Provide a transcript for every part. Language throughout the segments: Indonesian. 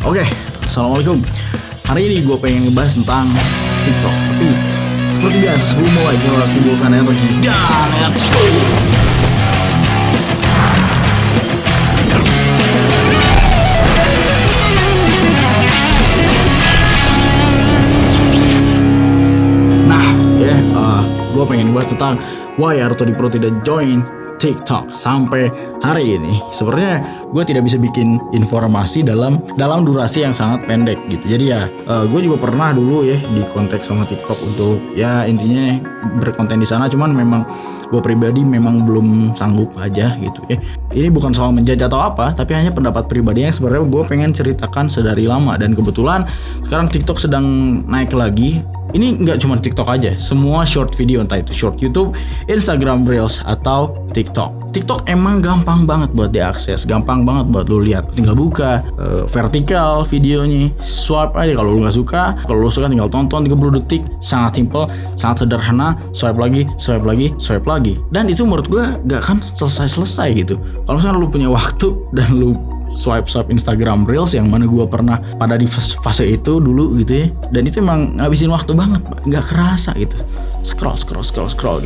Oke, Assalamualaikum. Hari ini gue pengen ngebahas tentang TikTok. Tapi seperti biasa sebelum mulai kita timbulkan energi dan let's go. Nah, gue pengen bahas tentang why Arto Dipro tidak join TikTok sampai hari ini. Sebenarnya gue tidak bisa bikin informasi dalam durasi yang sangat pendek gitu. Jadi gue juga pernah dulu di kontak sama TikTok untuk intinya berkonten di sana. Cuman memang gue pribadi memang belum sanggup aja gitu ya. Ini bukan soal menjajah atau apa, tapi hanya pendapat pribadi yang sebenarnya gue pengen ceritakan sedari lama. Dan kebetulan sekarang TikTok sedang naik lagi. Ini nggak cuma TikTok aja, semua short video, entah itu short YouTube, Instagram Reels, atau TikTok. TikTok emang gampang banget buat diakses, gampang banget buat lu lihat. Tinggal buka vertikal videonya, swipe aja kalau lu nggak suka. Kalau lu suka tinggal tonton 30 detik, sangat simple, sangat sederhana. Swipe lagi, swipe lagi, swipe lagi. Dan itu menurut gue nggak akan selesai gitu. Kalau misalnya lu punya waktu dan lu swipe Instagram Reels, yang mana gue pernah pada di fase itu dulu gitu ya, dan itu emang ngabisin waktu banget, nggak kerasa gitu, scroll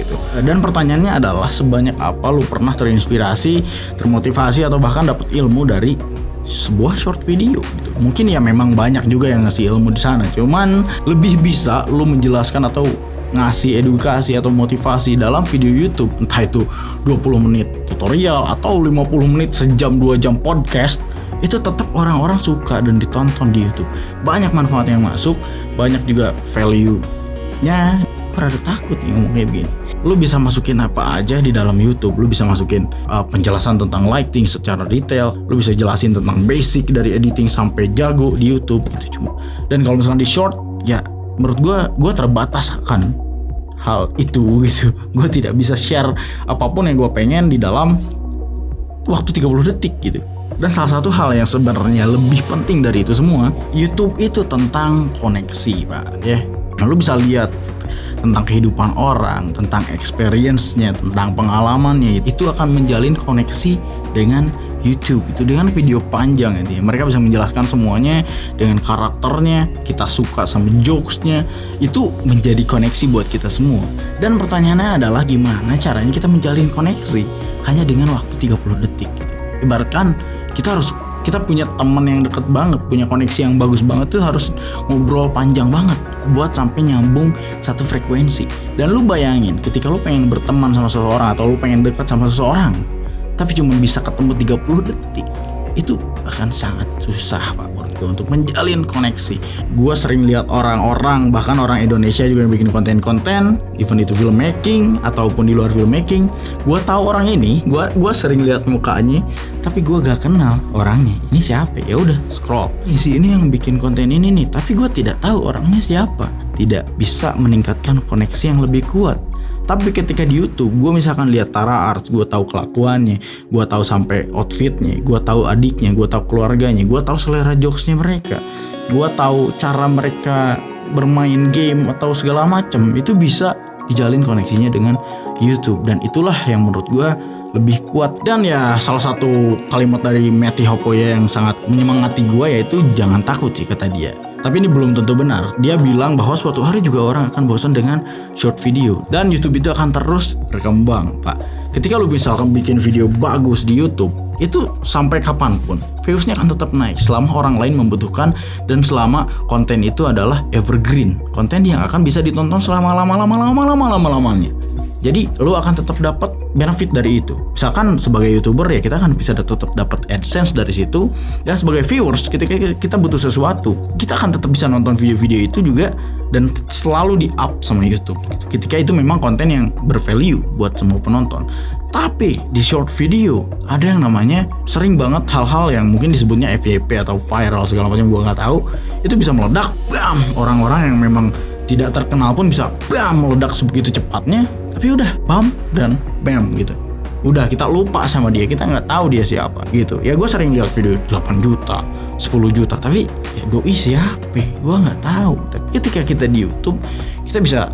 gitu. Dan pertanyaannya adalah sebanyak apa lu pernah terinspirasi, termotivasi, atau bahkan dapat ilmu dari sebuah short video gitu. Mungkin memang banyak juga yang ngasih ilmu di sana, cuman lebih bisa lu menjelaskan atau ngasih edukasi atau motivasi dalam video YouTube, entah itu 20 menit tutorial atau 50 menit, sejam, 2 jam podcast, itu tetap orang-orang suka dan ditonton di YouTube. Banyak manfaat yang masuk, banyak juga value-nya. Gue rada takut nih ngomong kayak begini. Lu bisa masukin apa aja di dalam YouTube. Lu bisa masukin penjelasan tentang lighting secara detail. Lu bisa jelasin tentang basic dari editing sampai jago di YouTube gitu cuma. Dan kalau misalkan di short, menurut gue terbatas akan hal itu gitu. Gue tidak bisa share apapun yang gue pengen di dalam waktu 30 detik gitu. Dan salah satu hal yang sebenarnya lebih penting dari itu semua, YouTube itu tentang koneksi, Pak, ya. Nah, lu bisa lihat tentang kehidupan orang, tentang experience-nya, tentang pengalamannya. Itu akan menjalin koneksi dengan YouTube itu dengan video panjang itu. Mereka bisa menjelaskan semuanya dengan karakternya, kita suka sama jokes-nya, itu menjadi koneksi buat kita semua. Dan pertanyaannya adalah gimana caranya kita menjalin koneksi hanya dengan waktu 30 detik gitu. Ibaratkan kita punya teman yang deket banget, punya koneksi yang bagus banget, tuh harus ngobrol panjang banget buat sampai nyambung satu frekuensi. Dan lu bayangin ketika lu pengen berteman sama seseorang atau lu pengen dekat sama seseorang tapi cuma bisa ketemu 30 detik, itu akan sangat susah, Pak, untuk menjalin koneksi. Gue sering lihat orang-orang, bahkan orang Indonesia juga yang bikin konten-konten, even itu filmmaking ataupun di luar filmmaking. Gue tahu orang ini, gue sering lihat mukanya, tapi gue gak kenal orangnya. Ini siapa? Ya udah scroll. Ini yang bikin konten ini nih, tapi gue tidak tahu orangnya siapa. Tidak bisa meningkatkan koneksi yang lebih kuat. Tapi ketika di YouTube, gue misalkan lihat Tara Arts, gue tahu kelakuannya, gue tahu sampai outfitnya, gue tahu adiknya, gue tahu keluarganya, gue tahu selera jokesnya mereka, gue tahu cara mereka bermain game atau segala macam. Itu bisa dijalin koneksinya dengan YouTube, dan itulah yang menurut gue lebih kuat. Dan salah satu kalimat dari Matty Hopoya yang sangat menyemangati gue yaitu jangan takut sih, kata dia. Tapi ini belum tentu benar. Dia bilang bahwa suatu hari juga orang akan bosan dengan short video. Dan YouTube itu akan terus berkembang, Pak. Ketika lu misalkan bikin video bagus di YouTube, itu sampai kapanpun viewsnya akan tetap naik selama orang lain membutuhkan dan selama konten itu adalah evergreen. Konten yang akan bisa ditonton selama lama-lamanya. Jadi lu akan tetap dapat benefit dari itu. Misalkan sebagai YouTuber kita akan bisa tetap dapat AdSense dari situ. Dan sebagai viewers, ketika kita butuh sesuatu, kita akan tetap bisa nonton video-video itu juga dan selalu di-up sama YouTube. Ketika itu memang konten yang bervalue buat semua penonton. Tapi di short video ada yang namanya sering banget hal-hal yang mungkin disebutnya FYP atau viral segala macam, gua nggak tahu. Itu bisa meledak, bam, orang-orang yang memang tidak terkenal pun bisa bam meledak sebegitu cepatnya. Tapi udah bam dan bam gitu. Udah kita lupa sama dia, kita nggak tahu dia siapa gitu. Ya gue sering lihat video 8 juta, 10 juta, tapi doi siapa? Gue nggak tahu. Tapi ketika kita di YouTube, kita bisa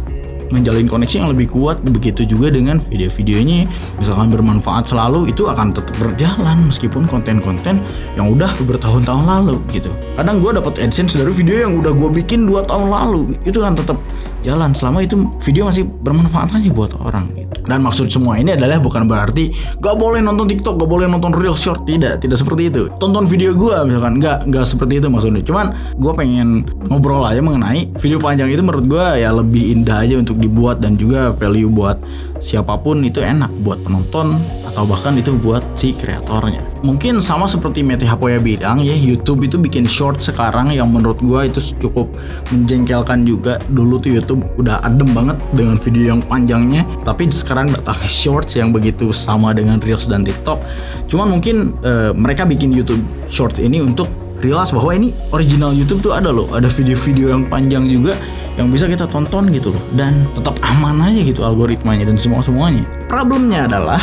menjalin koneksi yang lebih kuat. Begitu juga dengan video-videonya, misalkan bermanfaat selalu, itu akan tetap berjalan meskipun konten-konten yang udah bertahun-tahun lalu gitu. Kadang gue dapat AdSense dari video yang udah gue bikin 2 tahun lalu, itu kan tetap jalan selama itu video masih bermanfaat aja buat orang gitu. Dan maksud semua ini adalah bukan berarti gak boleh nonton TikTok, gak boleh nonton Reels Short, tidak seperti itu. Tonton video gue misalkan, gak seperti itu maksudnya. Cuman gue pengen ngobrol aja mengenai video panjang itu, menurut gue ya lebih indah aja untuk dibuat, dan juga value buat siapapun itu enak, buat penonton atau bahkan itu buat si kreatornya. Mungkin sama seperti Mete Hapoya bilang ya, YouTube itu bikin short sekarang yang menurut gue itu cukup menjengkelkan juga. Dulu tuh YouTube udah adem banget dengan video yang panjangnya, tapi sekarang datang shorts yang begitu sama dengan Reels dan TikTok. Cuman mungkin mereka bikin YouTube short ini untuk realize bahwa ini original YouTube tuh ada loh, ada video-video yang panjang juga yang bisa kita tonton gitu loh, dan tetap aman aja gitu algoritmanya dan semuanya. Problemnya adalah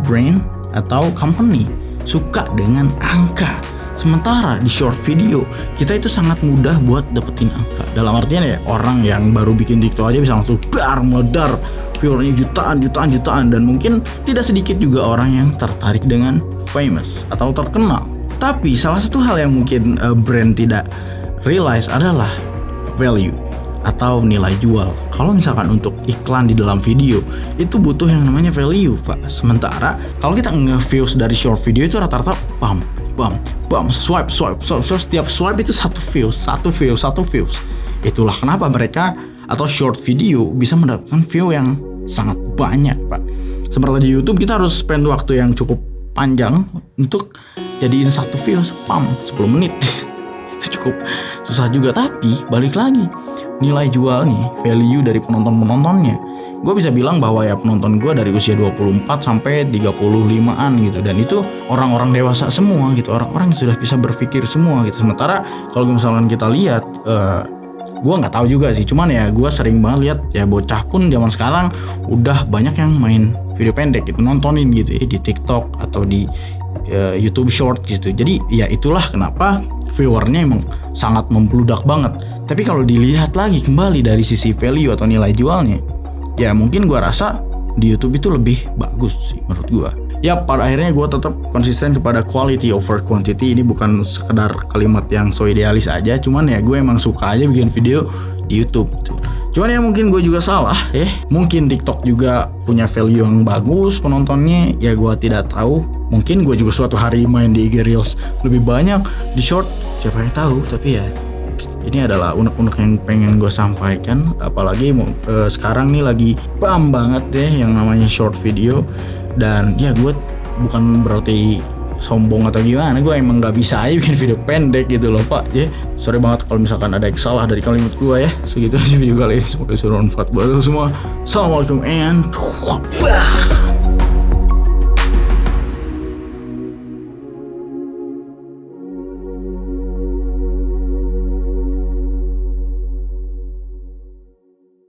brand atau company suka dengan angka. Sementara di short video kita itu sangat mudah buat dapetin angka. Dalam artian ya, orang yang baru bikin TikTok aja bisa langsung meledak, viewernya jutaan, dan mungkin tidak sedikit juga orang yang tertarik dengan famous atau terkenal. Tapi salah satu hal yang mungkin brand tidak realize adalah value atau nilai jual. Kalau misalkan untuk iklan di dalam video itu butuh yang namanya value, Pak. Sementara kalau kita nge-views dari short video itu rata-rata bam, swipe, setiap swipe itu satu views. Itulah kenapa mereka atau short video bisa mendapatkan view yang sangat banyak, Pak. Seperti di YouTube kita harus spend waktu yang cukup panjang untuk jadiin satu views, 10 menit. Itu cukup susah juga, tapi balik lagi nilai jual nih, value dari penontonnya. Gue bisa bilang bahwa ya penonton gue dari usia 24 sampai 35an gitu, dan itu orang-orang dewasa semua gitu, orang-orang yang sudah bisa berpikir semua gitu. Sementara kalau misalkan kita lihat, gue nggak tahu juga sih, cuman ya gue sering banget lihat ya bocah pun zaman sekarang udah banyak yang main video pendek gitu, nontonin gitu ya di TikTok atau di YouTube Short gitu. Jadi ya itulah kenapa viewernya emang sangat membludak banget. Tapi kalau dilihat lagi kembali dari sisi value atau nilai jualnya, ya mungkin gue rasa di YouTube itu lebih bagus sih menurut gue. Ya pada akhirnya gue tetap konsisten kepada quality over quantity. Ini bukan sekedar kalimat yang so idealis aja, cuman ya gue emang suka aja bikin video di YouTube gitu. Cuman ya mungkin gue juga salah ya. Mungkin TikTok juga punya value yang bagus penontonnya, ya gue tidak tahu. Mungkin gue juga suatu hari main di IG Reels lebih banyak, di Short siapa yang tahu. Tapi ya ini adalah unek-unek yang pengen gue sampaikan. Apalagi sekarang nih lagi bam banget deh yang namanya short video. Dan ya gue bukan berarti sombong atau gimana, gue emang gak bisa aja bikin video pendek gitu loh, Pak ya. Sorry banget kalau misalkan ada yang salah dari kalimat gue ya. Segitu aja video kali ini, semoga bermanfaat buat semua. Assalamualaikum and